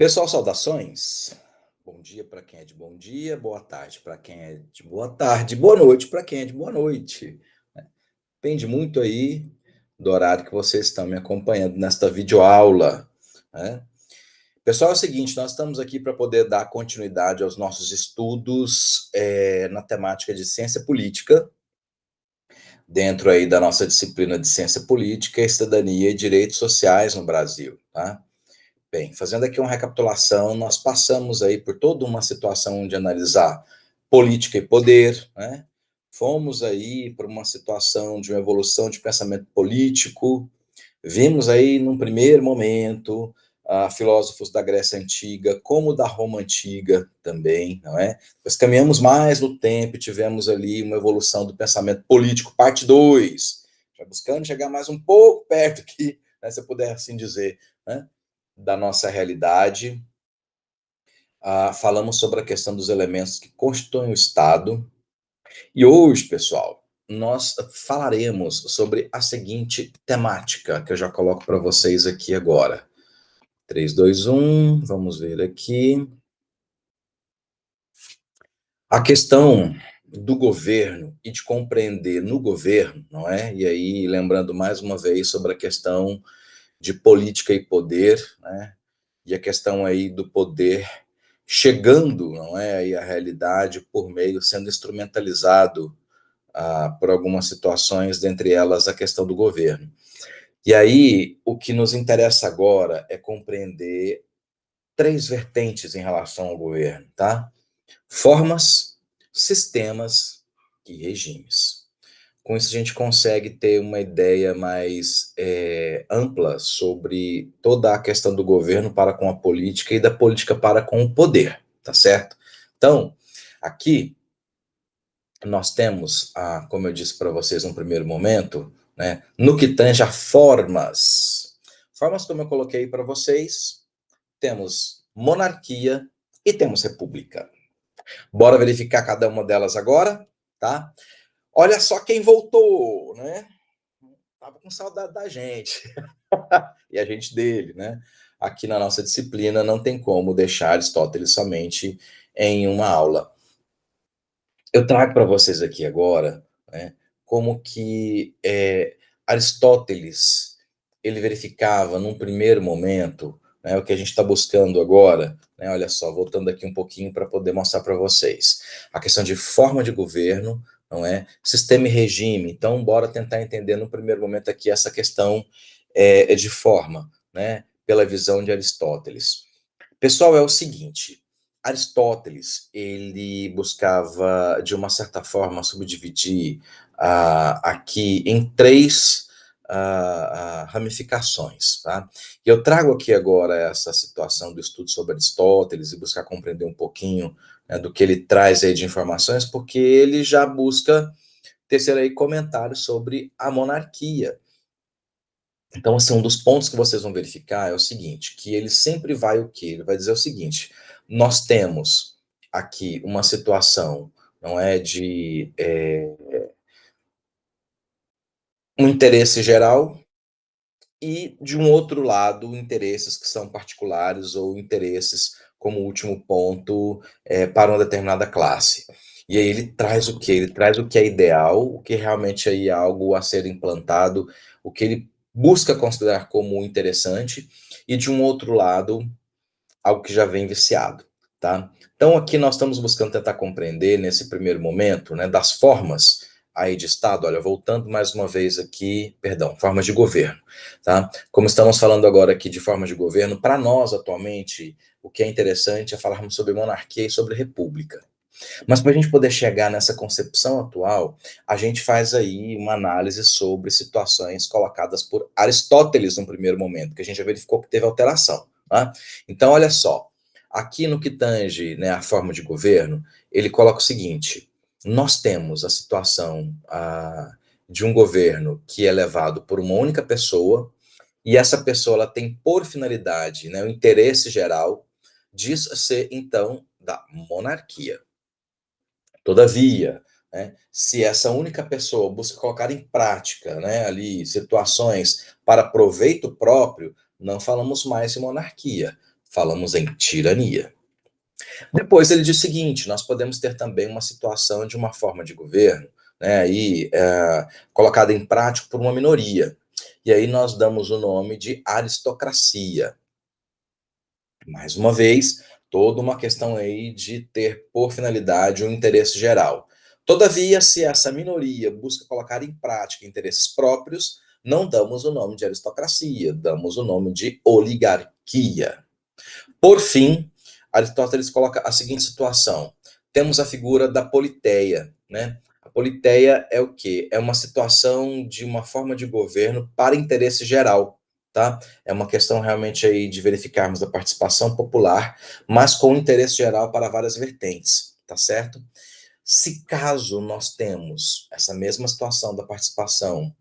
Pessoal, saudações. Bom dia para quem é de bom dia, boa tarde para quem é de boa tarde, boa noite para quem é de boa noite. Depende muito aí do horário que vocês estão me acompanhando nesta videoaula, né? Pessoal, é o seguinte, nós estamos aqui para poder dar continuidade aos nossos estudos na temática de ciência política, dentro aí da nossa disciplina de ciência política, cidadania e direitos sociais no Brasil, tá? Bem, fazendo aqui uma recapitulação, nós passamos aí por toda uma situação de analisar política e poder, né? Fomos aí para uma situação de uma evolução de pensamento político, vimos aí num primeiro momento filósofos da Grécia Antiga, como da Roma Antiga também, não é? Depois caminhamos mais no tempo e tivemos ali uma evolução do pensamento político, parte 2, já buscando chegar mais um pouco perto aqui, né, se eu puder assim dizer, né, da nossa realidade. Falamos sobre a questão dos elementos que constituem o Estado. E hoje, pessoal, nós falaremos sobre a seguinte temática, que eu já coloco para vocês aqui agora. 3, 2, 1, vamos ver aqui. A questão do governo e de compreender no governo, não é? E aí, lembrando mais uma vez sobre a questão de política e poder, né? E a questão aí do poder chegando, não é, aí à realidade por meio, sendo instrumentalizado por algumas situações, dentre elas a questão do governo. E aí, o que nos interessa agora é compreender três vertentes em relação ao governo, tá? Formas, sistemas e regimes. Com isso, a gente consegue ter uma ideia mais ampla sobre toda a questão do governo para com a política e da política para com o poder, tá certo? Então, aqui nós temos, como eu disse para vocês no primeiro momento, né, no que tange a formas. Formas, como eu coloquei para vocês, temos monarquia e temos república. Bora verificar cada uma delas agora, tá? Olha só quem voltou, né? Tava com saudade da gente. E a gente dele, né? Aqui na nossa disciplina não tem como deixar Aristóteles somente em uma aula. Eu trago para vocês aqui agora, né, como que Aristóteles ele verificava num primeiro momento, né, o que a gente está buscando agora, né, olha só, voltando aqui um pouquinho para poder mostrar para vocês, a questão de forma de governo, não é, sistema e regime. Então, bora tentar entender no primeiro momento aqui essa questão de forma, né, pela visão de Aristóteles. Pessoal, é o seguinte, Aristóteles, ele buscava, de uma certa forma, subdividir aqui em três ramificações, tá? E eu trago aqui agora essa situação do estudo sobre Aristóteles e buscar compreender um pouquinho, né, do que ele traz aí de informações, porque ele já busca tecer aí comentários sobre a monarquia. Então, assim, um dos pontos que vocês vão verificar é o seguinte, que ele sempre vai o quê? Ele vai dizer o seguinte, nós temos aqui uma situação, não é, de um interesse geral e, de um outro lado, interesses que são particulares ou interesses, como último ponto, para uma determinada classe. E aí ele traz o quê? Ele traz o que é ideal, o que realmente aí é algo a ser implantado, o que ele busca considerar como interessante, e de um outro lado, algo que já vem viciado, tá? Então aqui nós estamos buscando tentar compreender, nesse primeiro momento, né, das formas aí de Estado, olha, voltando mais uma vez aqui, perdão, formas de governo, tá? Como estamos falando agora aqui de formas de governo, para nós atualmente, o que é interessante é falarmos sobre monarquia e sobre república. Mas para a gente poder chegar nessa concepção atual, a gente faz aí uma análise sobre situações colocadas por Aristóteles no primeiro momento, que a gente já verificou que teve alteração. Tá? Então, olha só, aqui no que tange, né, a forma de governo, ele coloca o seguinte, nós temos a situação de um governo que é levado por uma única pessoa, e essa pessoa ela tem por finalidade, né, o interesse geral de ser, então, da monarquia. Todavia, né, se essa única pessoa busca colocar em prática, né, ali situações para proveito próprio, não falamos mais em monarquia, falamos em tirania. Depois ele diz o seguinte: nós podemos ter também uma situação de uma forma de governo, né, aí, colocada em prática por uma minoria. E aí nós damos o nome de aristocracia. Mais uma vez, toda uma questão aí de ter por finalidade o interesse geral. Todavia, se essa minoria busca colocar em prática interesses próprios, não damos o nome de aristocracia, damos o nome de oligarquia. Por fim, Aristóteles coloca a seguinte situação: temos a figura da politeia, né? A politeia é o quê? É uma situação de uma forma de governo para interesse geral, tá? É uma questão realmente aí de verificarmos a participação popular, mas com interesse geral para várias vertentes, tá certo? Se caso nós temos essa mesma situação da participação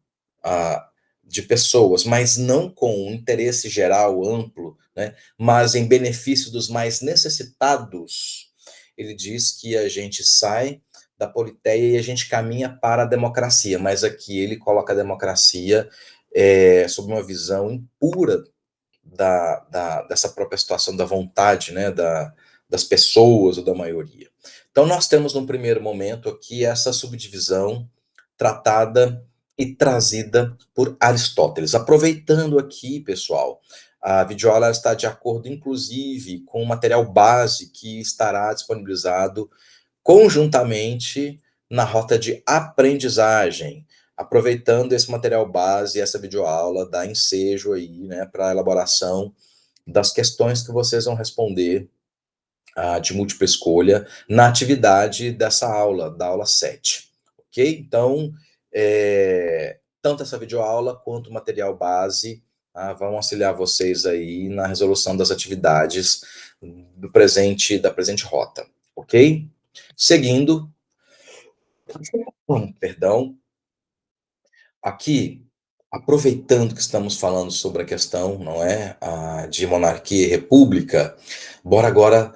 de pessoas, mas não com um interesse geral amplo, né, mas em benefício dos mais necessitados, ele diz que a gente sai da politeia e a gente caminha para a democracia, mas aqui ele coloca a democracia sob uma visão impura dessa própria situação da vontade, né, das pessoas ou da maioria. Então, nós temos, num primeiro momento, aqui essa subdivisão tratada e trazida por Aristóteles. Aproveitando aqui, pessoal, a videoaula está de acordo, inclusive, com o material base que estará disponibilizado conjuntamente na rota de aprendizagem, aproveitando esse material base, essa videoaula, dá ensejo aí, né, para a elaboração das questões que vocês vão responder de múltipla escolha na atividade dessa aula, da aula 7, ok? Então, tanto essa videoaula quanto o material base vão auxiliar vocês aí na resolução das atividades da presente rota, ok? Seguindo, perdão, aqui, aproveitando que estamos falando sobre a questão, não é, de monarquia e república, bora agora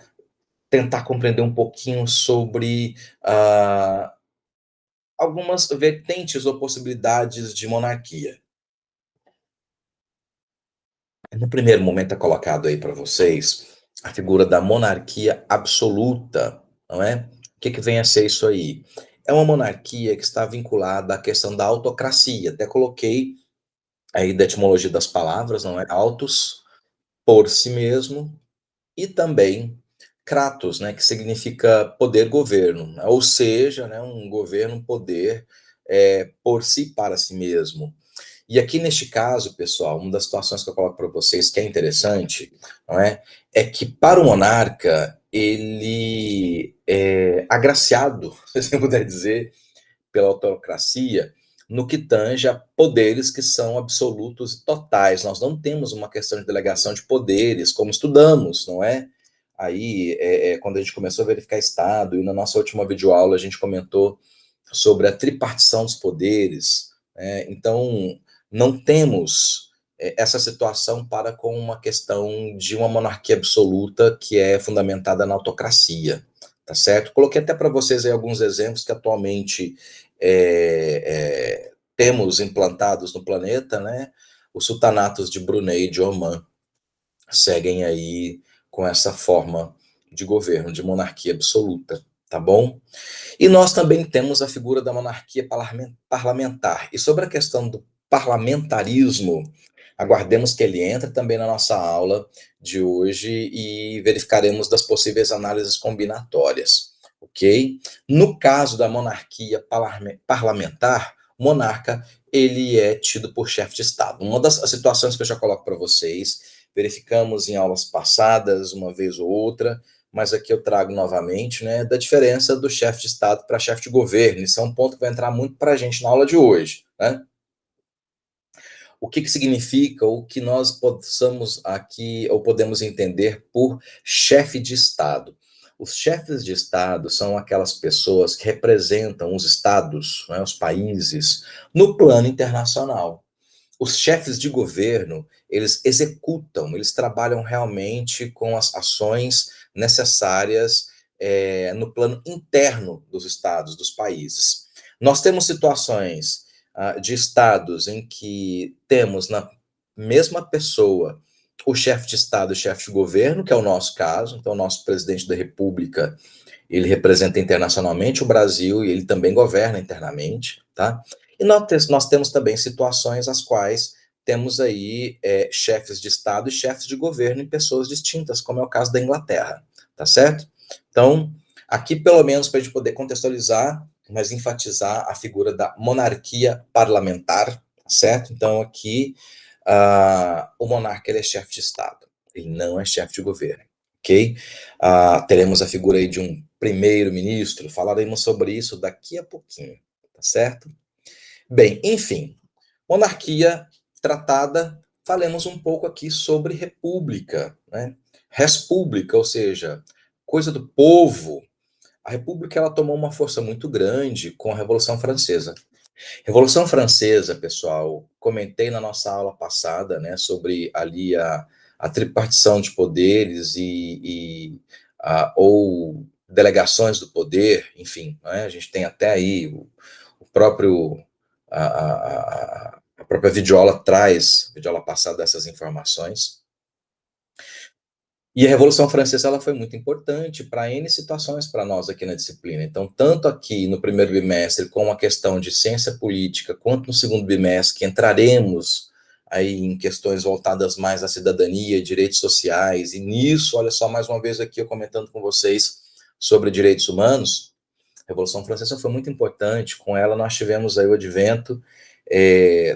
tentar compreender um pouquinho sobre algumas vertentes ou possibilidades de monarquia. No primeiro momento é colocado aí para vocês a figura da monarquia absoluta, não é? O que vem a ser isso aí? É uma monarquia que está vinculada à questão da autocracia. Até coloquei aí da etimologia das palavras, não é? Autos, por si mesmo, e também kratos, né, que significa poder governo, né? Ou seja, né, um governo, um poder por si, para si mesmo. E aqui neste caso, pessoal, uma das situações que eu coloco para vocês que é interessante, não é que para o monarca ele é agraciado, se assim puder dizer, pela autocracia, no que tange a poderes que são absolutos e totais. Nós não temos uma questão de delegação de poderes, como estudamos, não é? Aí, quando a gente começou a verificar Estado, e na nossa última videoaula a gente comentou sobre a tripartição dos poderes, né? Então, não temos essa situação para com uma questão de uma monarquia absoluta que é fundamentada na autocracia, tá certo? Coloquei até para vocês aí alguns exemplos que atualmente temos implantados no planeta, né? Os sultanatos de Brunei e de Omã seguem aí com essa forma de governo, de monarquia absoluta, tá bom? E nós também temos a figura da monarquia parlamentar. E sobre a questão do parlamentarismo, aguardemos que ele entre também na nossa aula de hoje e verificaremos das possíveis análises combinatórias, ok? No caso da monarquia parlamentar, o monarca ele é tido por chefe de Estado. Uma das situações que eu já coloco para vocês, verificamos em aulas passadas, uma vez ou outra, mas aqui eu trago novamente, né, da diferença do chefe de Estado para chefe de governo. Isso é um ponto que vai entrar muito para a gente na aula de hoje, né? O que significa o que nós possamos aqui, ou podemos entender por chefe de Estado? Os chefes de Estado são aquelas pessoas que representam os estados, né, os países, no plano internacional. Os chefes de governo, eles executam, eles trabalham realmente com as ações necessárias no plano interno dos estados, dos países. Nós temos situações de estados em que temos na mesma pessoa o chefe de Estado e o chefe de governo, que é o nosso caso. Então, o nosso presidente da República, ele representa internacionalmente o Brasil e ele também governa internamente, tá? E nós temos também situações as quais temos aí chefes de Estado e chefes de governo em pessoas distintas, como é o caso da Inglaterra, tá certo? Então, aqui pelo menos para a gente poder contextualizar, mas enfatizar a figura da monarquia parlamentar, tá certo? Então, aqui, o monarca ele é chefe de Estado, ele não é chefe de governo, ok? Teremos a figura aí de um primeiro-ministro, falaremos sobre isso daqui a pouquinho, tá certo? Bem, enfim, monarquia tratada, falemos um pouco aqui sobre república, né? Respública, ou seja, coisa do povo. A república ela tomou uma força muito grande com a Revolução Francesa. Revolução Francesa, pessoal, comentei na nossa aula passada, né, sobre ali a tripartição de poderes ou delegações do poder, enfim, né, a gente tem até aí o próprio a própria Vidiola passada essas informações. E a Revolução Francesa ela foi muito importante para N situações para nós aqui na disciplina. Então, tanto aqui no primeiro bimestre com a questão de ciência política, quanto no segundo bimestre, que entraremos aí em questões voltadas mais à cidadania, direitos sociais, e nisso, olha só, mais uma vez aqui eu comentando com vocês sobre direitos humanos. A Revolução Francesa foi muito importante, com ela nós tivemos aí o advento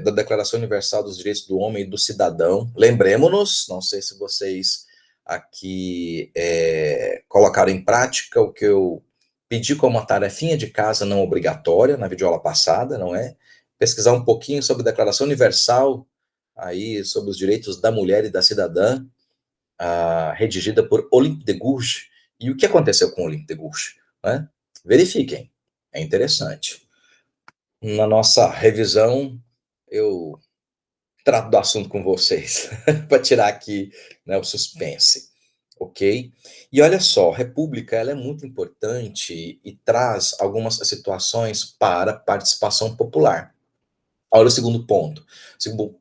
da Declaração Universal dos Direitos do Homem e do Cidadão. Lembremos-nos, não sei se vocês aqui colocaram em prática o que eu pedi como uma tarefinha de casa não obrigatória na videoaula passada, não é? Pesquisar um pouquinho sobre a Declaração Universal, aí, sobre os direitos da mulher e da cidadã, redigida por Olympe de Gouges. E o que aconteceu com Olympe de Gouges? Né? Verifiquem, é interessante. Na nossa revisão, eu trato do assunto com vocês, para tirar aqui, né, o suspense, ok? E olha só, república ela é muito importante e traz algumas situações para participação popular. Olha o segundo ponto.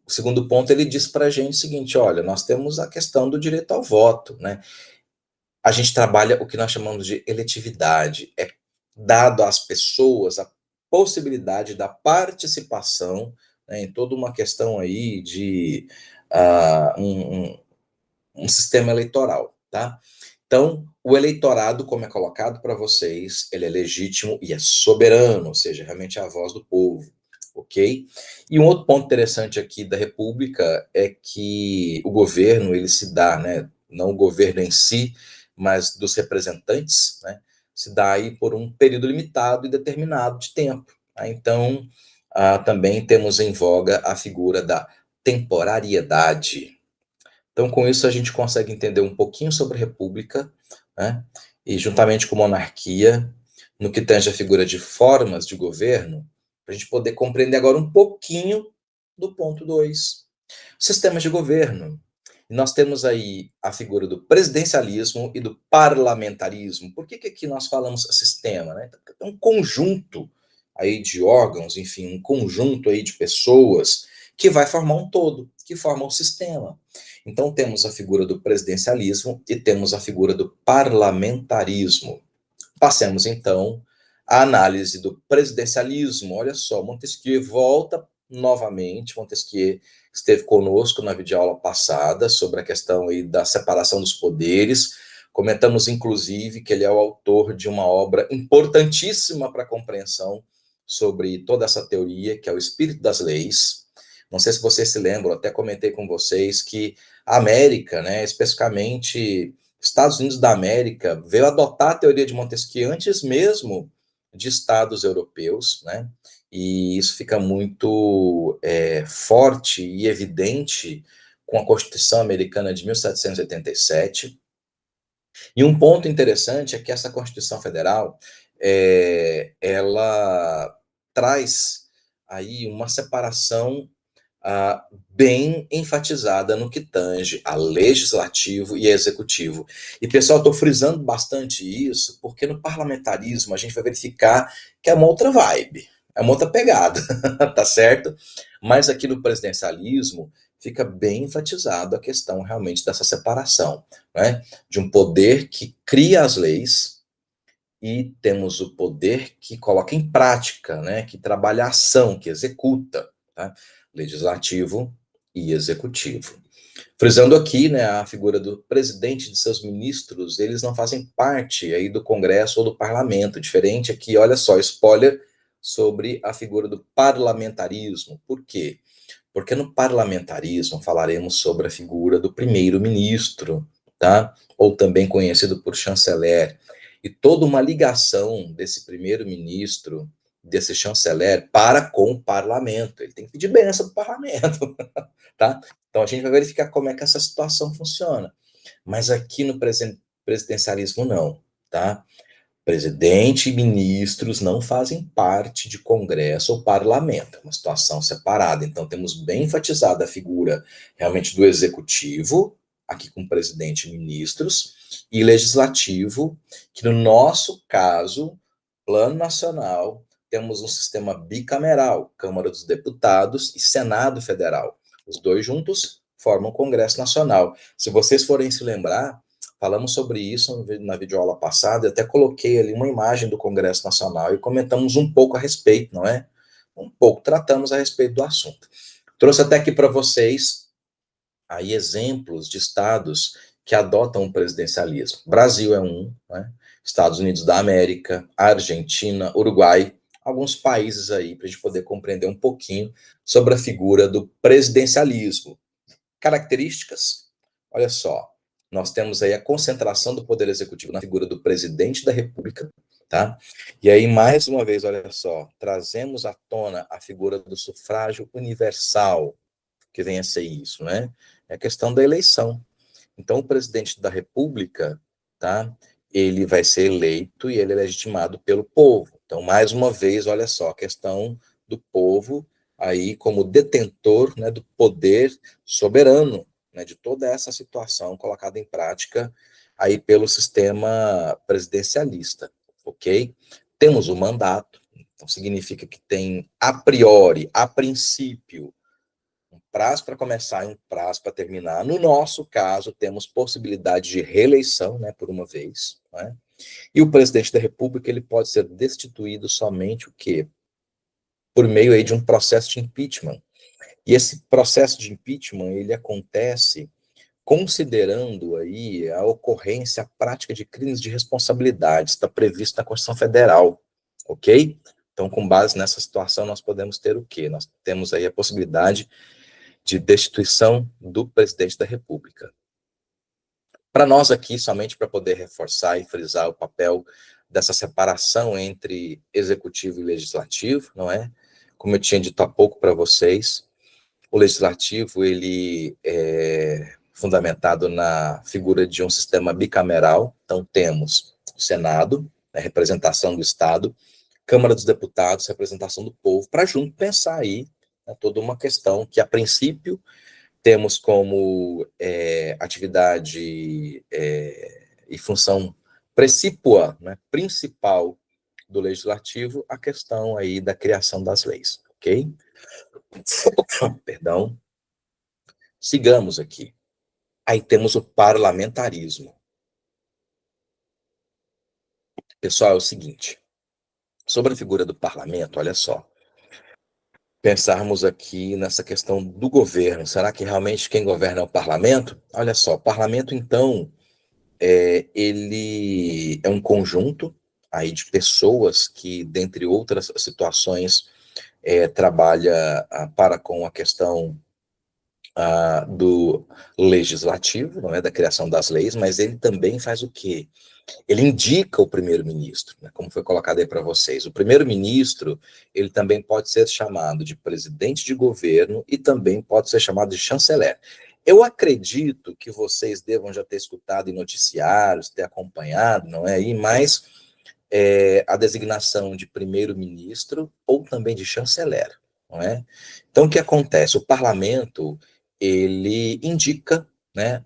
O segundo ponto, ele diz para a gente o seguinte, olha, nós temos a questão do direito ao voto, né? A gente trabalha o que nós chamamos de eletividade, é dado às pessoas a possibilidade da participação, né, em toda uma questão aí de um sistema eleitoral, tá? Então, o eleitorado, como é colocado para vocês, ele é legítimo e é soberano, ou seja, realmente é a voz do povo, ok? E um outro ponto interessante aqui da República é que o governo, ele se dá, né, não o governo em si, mas dos representantes, né, se dá aí por um período limitado e determinado de tempo. Tá? Então, também temos em voga a figura da temporariedade. Então, com isso, a gente consegue entender um pouquinho sobre república, né? E juntamente com monarquia, no que tange a figura de formas de governo, para a gente poder compreender agora um pouquinho do ponto 2. Sistemas de governo. E nós temos aí a figura do presidencialismo e do parlamentarismo. Por que aqui nós falamos sistema? Né? É um conjunto aí de órgãos, enfim, um conjunto aí de pessoas que vai formar um todo, que forma um sistema. Então, temos a figura do presidencialismo e temos a figura do parlamentarismo. Passemos, então, à análise do presidencialismo. Olha só, Montesquieu volta novamente. Montesquieu esteve conosco na videoaula passada sobre a questão aí da separação dos poderes. Comentamos, inclusive, que ele é o autor de uma obra importantíssima para a compreensão sobre toda essa teoria, que é o Espírito das Leis. Não sei se vocês se lembram, até comentei com vocês que a América, né, especificamente Estados Unidos da América, veio adotar a teoria de Montesquieu antes mesmo de estados europeus, né? E isso fica muito forte e evidente com a Constituição Americana de 1787. E um ponto interessante é que essa Constituição Federal, ela traz aí uma separação bem enfatizada no que tange a legislativo e a executivo. E, pessoal, estou frisando bastante isso, porque no parlamentarismo a gente vai verificar que é uma outra vibe, é uma outra pegada, tá certo? Mas aqui no presidencialismo fica bem enfatizado a questão realmente dessa separação, né? De um poder que cria as leis e temos o poder que coloca em prática, né? Que trabalha a ação, que executa, tá? Legislativo e executivo. Frisando aqui, né, a figura do presidente e de seus ministros, eles não fazem parte aí do Congresso ou do Parlamento. Diferente aqui, olha só, spoiler sobre a figura do parlamentarismo. Por quê? Porque no parlamentarismo falaremos sobre a figura do primeiro-ministro, tá? Ou também conhecido por chanceler. E toda uma ligação desse primeiro-ministro, desse chanceler, para com o parlamento. Ele tem que pedir bênção para o parlamento, tá? Então a gente vai verificar como é que essa situação funciona. Mas aqui no presidencialismo não, tá? Presidente e ministros não fazem parte de Congresso ou Parlamento, é uma situação separada. Então, temos bem enfatizada a figura realmente do Executivo, aqui com presidente e ministros, e Legislativo, que no nosso caso, Plano Nacional, temos um sistema bicameral, Câmara dos Deputados e Senado Federal. Os dois juntos formam o Congresso Nacional. Se vocês forem se lembrar, falamos sobre isso na videoaula passada, eu até coloquei ali uma imagem do Congresso Nacional e comentamos um pouco a respeito, não é? Um pouco, tratamos a respeito do assunto. Trouxe até aqui para vocês aí exemplos de estados que adotam o presidencialismo. Brasil é um, né? Estados Unidos da América, Argentina, Uruguai, alguns países aí para a gente poder compreender um pouquinho sobre a figura do presidencialismo. Características, olha só, nós temos aí a concentração do poder executivo na figura do presidente da República, tá? E aí, mais uma vez, olha só, trazemos à tona a figura do sufrágio universal, que vem a ser isso, né? É a questão da eleição. Então, o presidente da República, tá? Ele vai ser eleito e ele é legitimado pelo povo. Então, mais uma vez, olha só, a questão do povo aí como detentor, né, do poder soberano, né, de toda essa situação colocada em prática aí pelo sistema presidencialista, ok? Temos o mandato, então significa que tem a priori, a princípio, um prazo para começar e um prazo para terminar. No nosso caso, temos possibilidade de reeleição, né, por uma vez, né? E o presidente da República ele pode ser destituído somente o quê? Por meio aí de um processo de impeachment. E esse processo de impeachment ele acontece considerando aí a ocorrência, a prática de crimes de responsabilidade, está previsto na Constituição Federal, ok? Então, com base nessa situação, nós podemos ter o quê? Nós temos aí a possibilidade de destituição do presidente da República. Para nós aqui, somente para poder reforçar e frisar o papel dessa separação entre executivo e legislativo, não é? Como eu tinha dito há pouco para vocês, o legislativo ele é fundamentado na figura de um sistema bicameral. Então temos o Senado, a representação do Estado, Câmara dos Deputados, representação do povo, para junto pensar aí, né, toda uma questão que a princípio temos como atividade e função precípua, né, principal do legislativo, a questão aí da criação das leis, ok? Perdão. Sigamos aqui. Aí temos o parlamentarismo. Pessoal, é o seguinte, sobre a figura do parlamento, olha só, pensarmos aqui nessa questão do governo, será que realmente quem governa é o parlamento? Olha só, o parlamento, então, ele é um conjunto aí de pessoas que, dentre outras situações, trabalha para com a questão do legislativo, não é, da criação das leis, mas ele também faz o quê? Ele indica o primeiro-ministro, né, como foi colocado aí para vocês. O primeiro-ministro, ele também pode ser chamado de presidente de governo e também pode ser chamado de chanceler. Eu acredito que vocês devam já ter escutado em noticiários, ter acompanhado, não é? E mais a designação de primeiro-ministro ou também de chanceler, não é? Então, o que acontece? O parlamento, ele indica, né,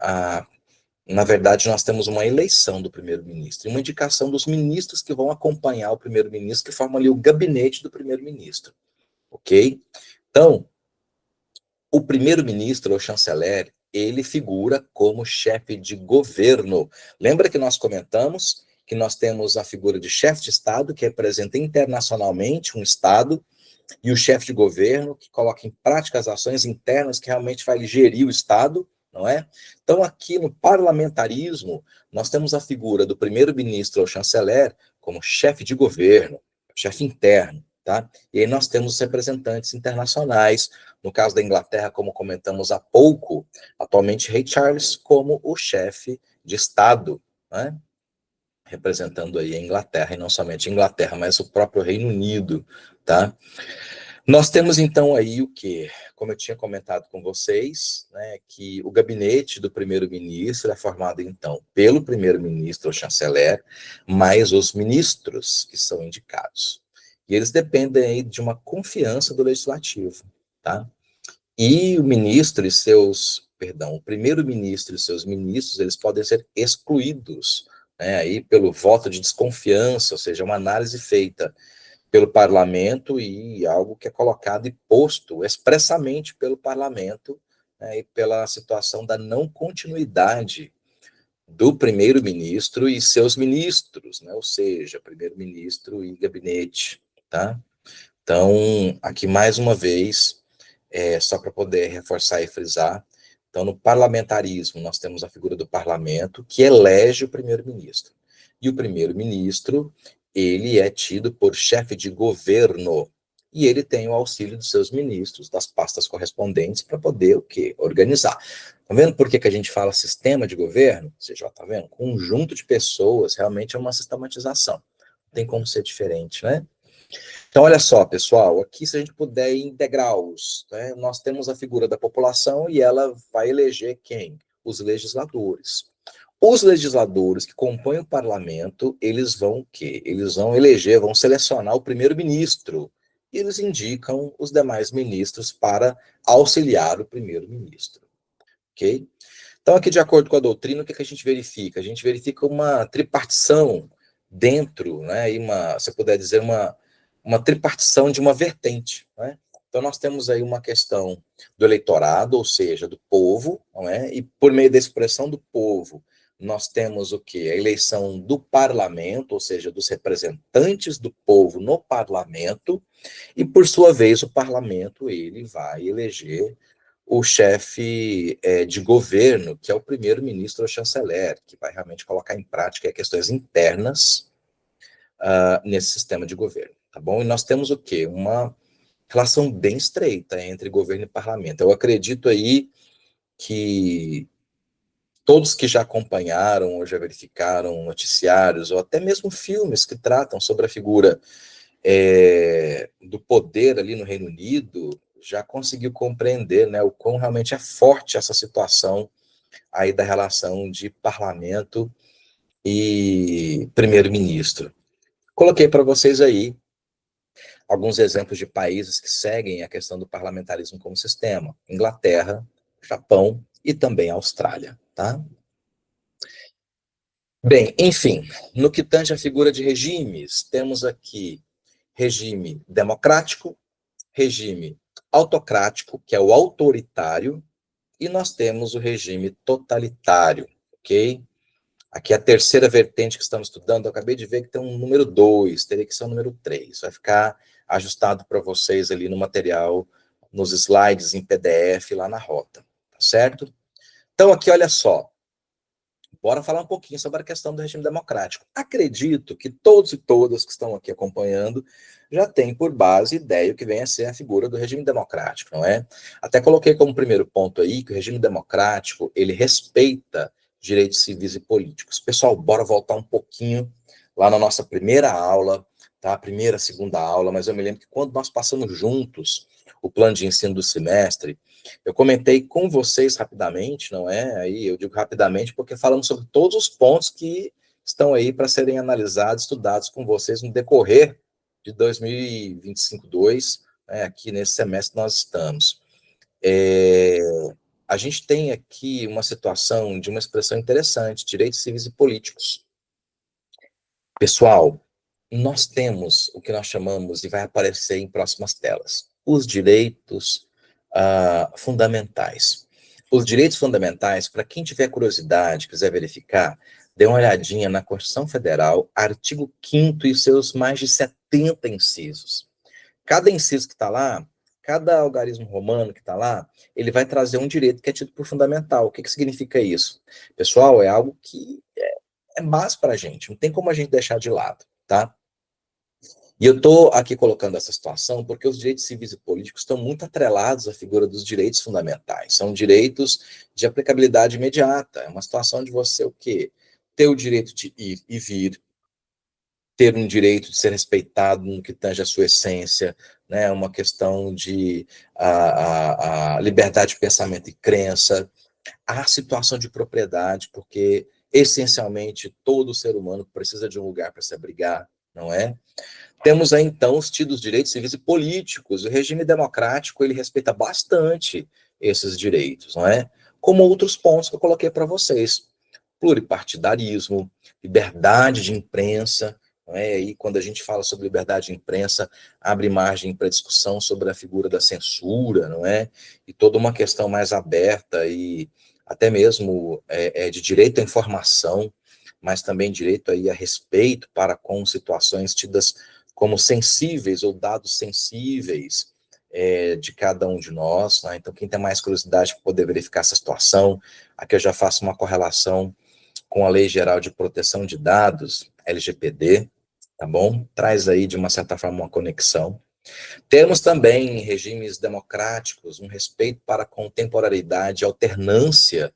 na verdade, nós temos uma eleição do primeiro-ministro e uma indicação dos ministros que vão acompanhar o primeiro-ministro, que formam ali o gabinete do primeiro-ministro, ok? Então, O primeiro-ministro, ou chanceler, ele figura como chefe de governo. Lembra que nós comentamos que nós temos a figura de chefe de Estado, que representa internacionalmente um Estado, e o chefe de governo, que coloca em prática as ações internas que realmente vai gerir o Estado, não é? Então, aqui no parlamentarismo, nós temos a figura do primeiro-ministro ou chanceler como chefe de governo, chefe interno, tá? E aí nós temos os representantes internacionais, no caso da Inglaterra, como comentamos há pouco, atualmente Rei Charles como o chefe de Estado, né? Representando aí a Inglaterra, e não somente a Inglaterra, mas o próprio Reino Unido, tá? Nós temos então aí o que, como eu tinha comentado com vocês, né, que o gabinete do primeiro-ministro é formado então pelo primeiro-ministro ou chanceler, mais os ministros que são indicados. E eles dependem aí de uma confiança do legislativo, tá? E o ministro e seus, perdão, o primeiro-ministro e seus ministros, eles podem ser excluídos, né, aí pelo voto de desconfiança, ou seja, uma análise feita pelo parlamento e algo que é colocado e posto expressamente pelo parlamento, né, e pela situação da não continuidade do primeiro-ministro e seus ministros, né, ou seja, primeiro-ministro e gabinete, tá? Então, aqui mais uma vez, só para poder reforçar e frisar, então no parlamentarismo nós temos a figura do parlamento que elege o primeiro-ministro. E o primeiro-ministro, ele é tido por chefe de governo, e ele tem o auxílio dos seus ministros, das pastas correspondentes, para poder o quê? Organizar. Tá vendo por que a gente fala sistema de governo? Você já tá vendo? Conjunto de pessoas, realmente é uma sistematização. Não tem como ser diferente, né? Então, olha só, pessoal, aqui se a gente puder ir em degraus, né, nós temos a figura da população e ela vai eleger quem? Os legisladores. Os legisladores que compõem o parlamento, eles vão o quê? Eles vão eleger, vão selecionar o primeiro-ministro. E eles indicam os demais ministros para auxiliar o primeiro-ministro. Ok? Então, aqui, de acordo com a doutrina, o que a gente verifica? A gente verifica uma tripartição dentro, né, e se puder dizer, uma tripartição de uma vertente. Né? Então, nós temos aí uma questão do eleitorado, ou seja, do povo, não é? E por meio da expressão do povo, nós temos o quê? A eleição do parlamento, ou seja, dos representantes do povo no parlamento, e por sua vez o parlamento ele vai eleger o chefe de governo, que é o primeiro-ministro ou chanceler, que vai realmente colocar em prática questões internas nesse sistema de governo, tá bom? E nós temos o quê? Uma relação bem estreita entre governo e parlamento. Eu acredito aí que todos que já acompanharam ou já verificaram noticiários ou até mesmo filmes que tratam sobre a figura do poder ali no Reino Unido já conseguiu compreender, né, o quão realmente é forte essa situação aí da relação de parlamento e primeiro-ministro. Coloquei para vocês aí alguns exemplos de países que seguem a questão do parlamentarismo como sistema: Inglaterra, Japão e também Austrália, tá? Bem, enfim, no que tange a figura de regimes, temos aqui regime democrático, regime autocrático, que é o autoritário, e nós temos o regime totalitário, ok? Aqui a terceira vertente que estamos estudando, eu acabei de ver que tem um número 2, teria que ser o número 3. Vai ficar ajustado para vocês ali no material, nos slides em PDF lá na rota, tá certo? Então aqui, olha só, bora falar um pouquinho sobre a questão do regime democrático. Acredito que todos e todas que estão aqui acompanhando já têm por base ideia o que vem a ser a figura do regime democrático, não é? Até coloquei como primeiro ponto aí que o regime democrático, ele respeita direitos civis e políticos. Pessoal, bora voltar um pouquinho lá na nossa primeira aula, tá? Primeira, segunda aula, mas eu me lembro que quando nós passamos juntos o plano de ensino do semestre, eu comentei com vocês rapidamente, não é? Aí eu digo rapidamente porque falamos sobre todos os pontos que estão aí para serem analisados, estudados com vocês no decorrer de 2025-2, né, aqui nesse semestre nós estamos. A gente tem aqui uma situação de uma expressão interessante, direitos civis e políticos. Pessoal, nós temos o que nós chamamos, e vai aparecer em próximas telas, os direitos fundamentais. Os direitos fundamentais, para quem tiver curiosidade, quiser verificar, dê uma olhadinha na Constituição Federal, artigo 5º e seus mais de 70 incisos. Cada inciso que está lá, cada algarismo romano que está lá, ele vai trazer um direito que é tido por fundamental. O que, que significa isso? Pessoal, é algo que é básico para a gente, não tem como a gente deixar de lado, tá? E eu estou aqui colocando essa situação porque os direitos civis e políticos estão muito atrelados à figura dos direitos fundamentais. São direitos de aplicabilidade imediata. É uma situação de você o quê? Ter o direito de ir e vir, ter um direito de ser respeitado no que tange a sua essência, né? Uma questão de a liberdade de pensamento e crença, a situação de propriedade, porque essencialmente todo ser humano precisa de um lugar para se abrigar, não é? Temos aí, então, os tidos direitos civis e políticos. O regime democrático, ele respeita bastante esses direitos, não é? Como outros pontos que eu coloquei para vocês. Pluripartidarismo, liberdade de imprensa, não é? E quando a gente fala sobre liberdade de imprensa, abre margem para discussão sobre a figura da censura, não é? E toda uma questão mais aberta e até mesmo de direito à informação, mas também direito aí a respeito para com situações tidas como sensíveis ou dados sensíveis de cada um de nós, né? Então, quem tem mais curiosidade para poder verificar essa situação, aqui eu já faço uma correlação com a Lei Geral de Proteção de Dados, LGPD, tá bom? Traz aí, de uma certa forma, uma conexão. Temos também, em regimes democráticos, um respeito para a contemporaneidade e alternância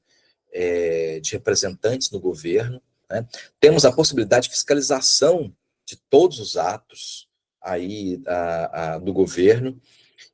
de representantes no governo, né? Temos a possibilidade de fiscalização de todos os atos aí do governo,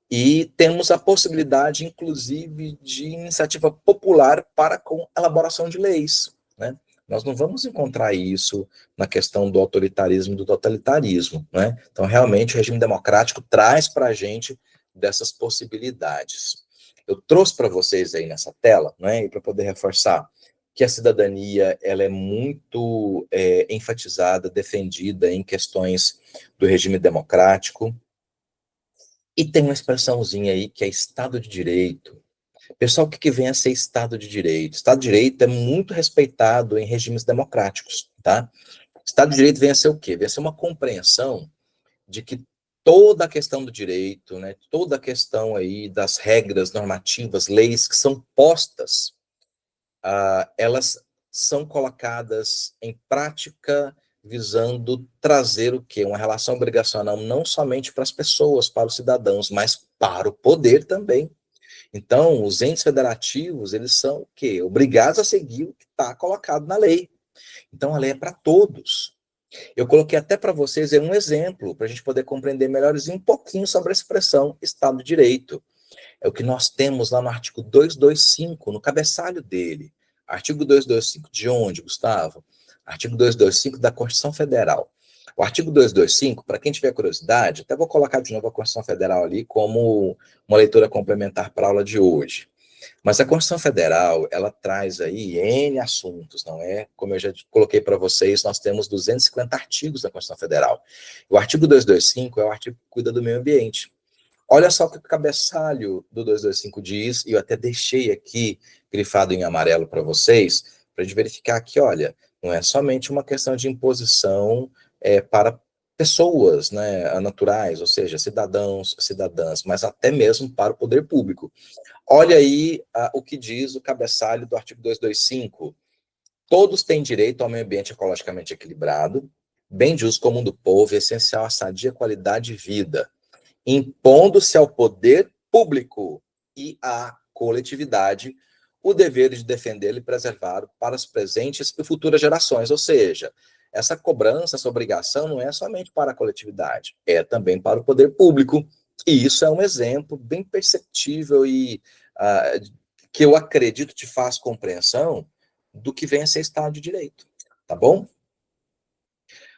e temos a possibilidade, inclusive, de iniciativa popular para com elaboração de leis, né? Nós não vamos encontrar isso na questão do autoritarismo e do totalitarismo, né? Então, realmente, o regime democrático traz para a gente dessas possibilidades. Eu trouxe para vocês aí nessa tela, né, e para poder reforçar que a cidadania ela é muito enfatizada, defendida em questões do regime democrático, e tem uma expressãozinha aí que é Estado de Direito. Pessoal, o que vem a ser Estado de Direito? Estado de Direito é muito respeitado em regimes democráticos, tá? Estado de Direito vem a ser o quê? Vem a ser uma compreensão de que toda a questão do direito, né, toda a questão aí das regras normativas, leis que são postas, elas são colocadas em prática visando trazer o quê? Uma relação obrigacional não somente para as pessoas, para os cidadãos, mas para o poder também. Então, os entes federativos, eles são o quê? Obrigados a seguir o que está colocado na lei. Então, a lei é para todos. Eu coloquei até para vocês um exemplo, para a gente poder compreender melhorzinho um pouquinho sobre a expressão Estado de Direito. É o que nós temos lá no artigo 225, no cabeçalho dele. Artigo 225 de onde, Gustavo? Artigo 225 da Constituição Federal. O artigo 225, para quem tiver curiosidade, até vou colocar de novo a Constituição Federal ali como uma leitura complementar para a aula de hoje. Mas a Constituição Federal, ela traz aí N assuntos, não é? Como eu já coloquei para vocês, nós temos 250 artigos da Constituição Federal. O artigo 225 é o artigo que cuida do meio ambiente. Olha só o que o cabeçalho do 225 diz, e eu até deixei aqui grifado em amarelo para vocês, para a gente verificar aqui, olha, não é somente uma questão de imposição para pessoas, né, naturais, ou seja, cidadãos, cidadãs, mas até mesmo para o poder público. Olha aí o que diz o cabeçalho do artigo 225. Todos têm direito ao meio ambiente ecologicamente equilibrado, bem de uso comum do povo e essencial à sadia qualidade de vida, impondo-se ao poder público e à coletividade o dever de defendê-lo e preservá-lo para as presentes e futuras gerações. Ou seja, essa cobrança, essa obrigação não é somente para a coletividade, é também para o poder público. E isso é um exemplo bem perceptível e que eu acredito te faz compreensão do que vem a ser Estado de Direito. Tá bom?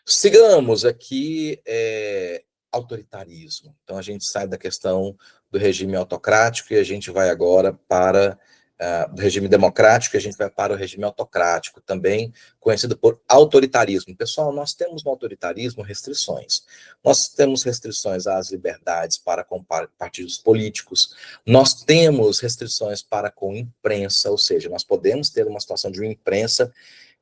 Sigamos aqui autoritarismo. Então, a gente sai da questão do regime autocrático e a gente vai agora para do regime democrático, a gente vai para o regime autocrático, também conhecido por autoritarismo. Pessoal, nós temos no autoritarismo restrições. Nós temos restrições às liberdades para com partidos políticos, nós temos restrições para com imprensa, ou seja, nós podemos ter uma situação de uma imprensa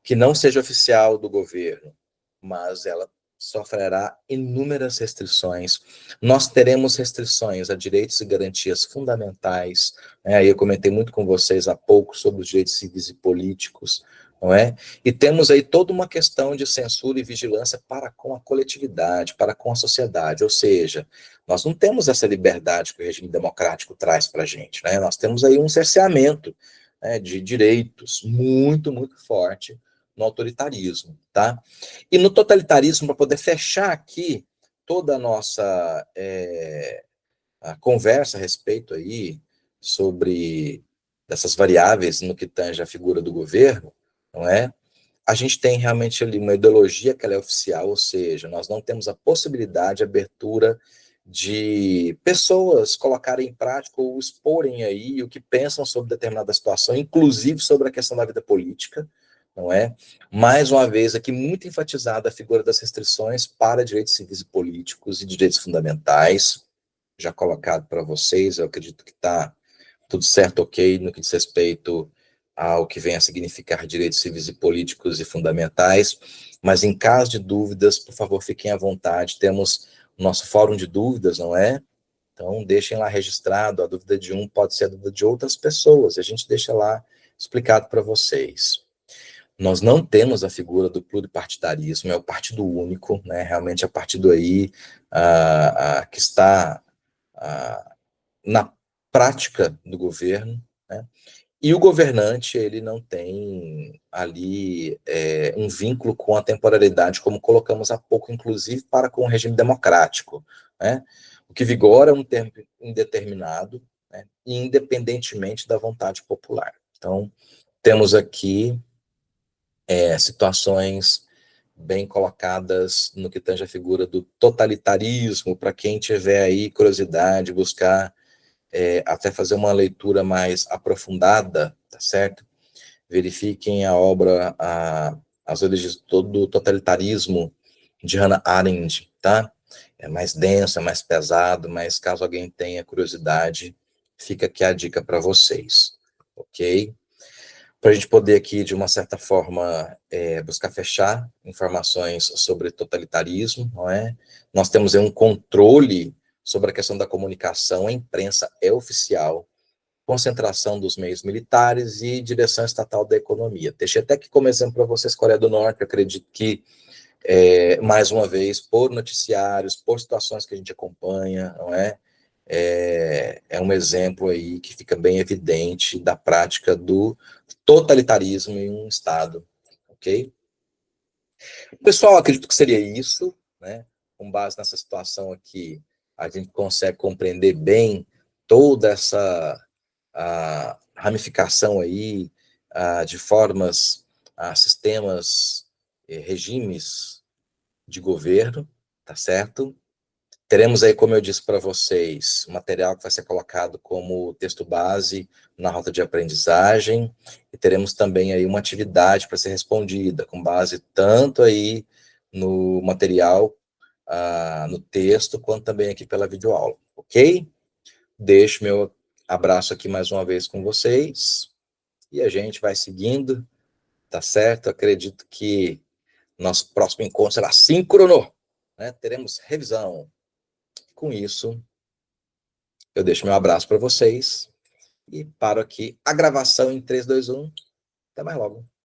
que não seja oficial do governo, mas ela sofrerá inúmeras restrições. Nós teremos restrições a direitos e garantias fundamentais, né? Aí eu comentei muito com vocês há pouco sobre os direitos civis e políticos, não é? E temos aí toda uma questão de censura e vigilância para com a coletividade, para com a sociedade, ou seja, nós não temos essa liberdade que o regime democrático traz para a gente, né? Nós temos aí um cerceamento, né, de direitos muito, muito forte no autoritarismo, tá? E no totalitarismo, para poder fechar aqui toda a nossa a conversa a respeito aí sobre dessas variáveis no que tange a figura do governo, não é? A gente tem realmente ali uma ideologia que ela é oficial, ou seja, nós não temos a possibilidade de abertura de pessoas colocarem em prática ou exporem aí o que pensam sobre determinada situação, inclusive sobre a questão da vida política, não é? Mais uma vez aqui muito enfatizada a figura das restrições para direitos civis e políticos e direitos fundamentais, já colocado para vocês, eu acredito que está tudo certo, ok, no que diz respeito ao que vem a significar direitos civis e políticos e fundamentais, mas em caso de dúvidas, por favor, fiquem à vontade, temos o nosso fórum de dúvidas, não é? Então, deixem lá registrado, a dúvida de um pode ser a dúvida de outras pessoas, e a gente deixa lá explicado para vocês. Nós não temos a figura do pluripartidarismo, é o partido único, né? Realmente é o partido aí que está na prática do governo, né? E o governante, ele não tem ali um vínculo com a temporalidade, como colocamos há pouco, inclusive, para com o regime democrático, né? O que vigora é um tempo indeterminado, né? Independentemente da vontade popular. Então, temos aqui situações bem colocadas no que tange a figura do totalitarismo, para quem tiver aí curiosidade, buscar até fazer uma leitura mais aprofundada, tá certo? Verifiquem a obra As Origens do Totalitarismo, de Hannah Arendt, tá? É mais denso, é mais pesado, mas caso alguém tenha curiosidade, fica aqui a dica para vocês, ok? Para a gente poder aqui, de uma certa forma, buscar fechar informações sobre totalitarismo, não é? Nós temos aí um controle sobre a questão da comunicação, a imprensa é oficial, concentração dos meios militares e direção estatal da economia. Deixei até aqui como exemplo para vocês Coreia do Norte, acredito que, mais uma vez, por noticiários, por situações que a gente acompanha, não é? É um exemplo aí que fica bem evidente da prática do totalitarismo em um Estado, ok? Pessoal, acredito que seria isso, né? Com base nessa situação aqui, a gente consegue compreender bem toda essa ramificação aí de formas, sistemas, regimes de governo, tá certo? Teremos aí, como eu disse para vocês, material que vai ser colocado como texto base na rota de aprendizagem, e teremos também aí uma atividade para ser respondida, com base tanto aí no material, no texto, quanto também aqui pela videoaula, ok? Deixo meu abraço aqui mais uma vez com vocês, e a gente vai seguindo, tá certo? Acredito que nosso próximo encontro será síncrono, né? Teremos revisão. Com isso, eu deixo meu abraço para vocês e paro aqui a gravação em 3, 2, 1. Até mais logo.